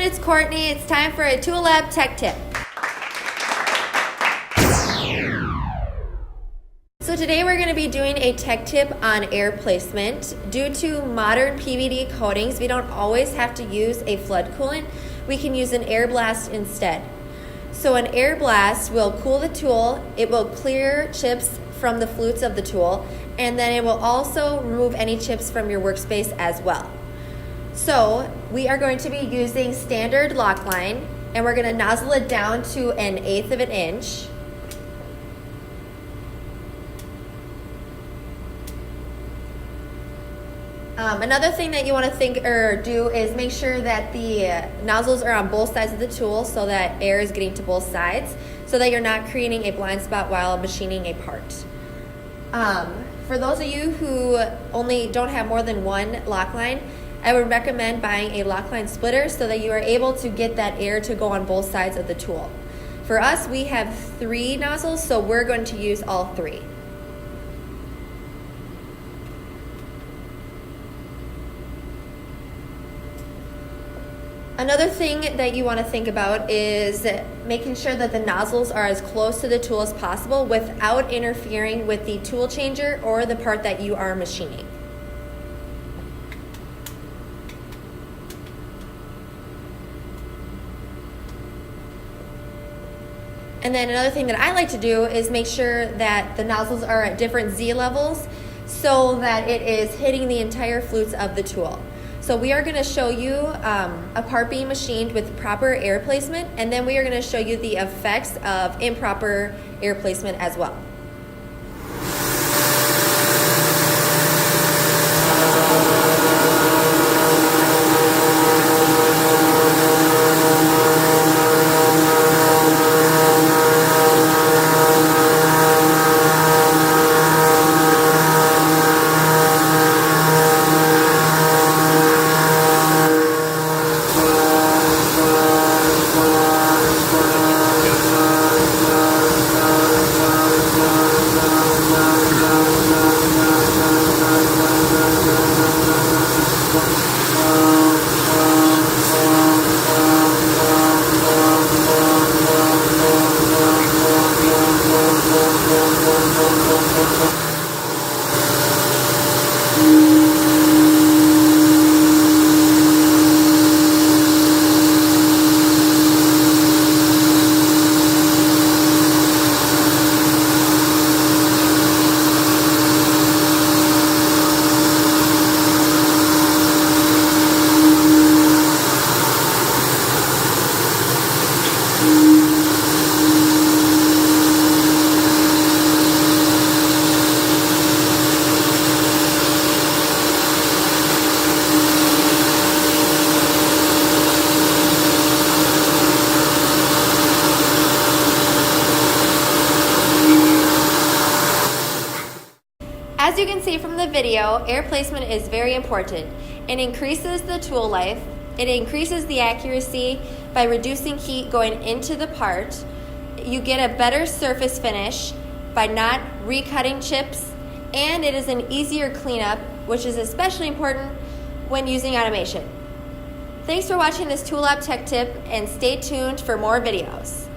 it's Courtney. It's time for a ToolLab Tech Tip. So today we're going to be doing a tech tip on air placement. Due to modern PVD coatings, we don't always have to use a flood coolant. We can use an air blast instead. So an air blast will cool the tool, it will clear chips from the flutes of the tool, and then it will also remove any chips from your workspace as well. So we are going to be using standard lock line, and we're going to nozzle it down to 1/8 of an inch. Another thing that you want to think or do is make sure that the nozzles are on both sides of the tool so that air is getting to both sides, so that you're not creating a blind spot while machining a part. For those of you who only don't have more than one lock line, I would recommend buying a lock line splitter so that you are able to get that air to go on both sides of the tool. For us, we have 3 nozzles, so we're going to use all 3. Another thing that you want to think about is making sure that the nozzles are as close to the tool as possible without interfering with the tool changer or the part that you are machining. And then another thing that I like to do is make sure that the nozzles are at different Z levels so that it is hitting the entire flutes of the tool. So we are going to show you a part being machined with proper air placement, and then we are going to show you the effects of improper air placement as well. As you can see from the video, air placement is very important. It increases the tool life, it increases the accuracy by reducing heat going into the part. You get a better surface finish by not recutting chips, and it is an easier cleanup, which is especially important when using automation. Thanks for watching this ToolLab Tech Tip, and stay tuned for more videos.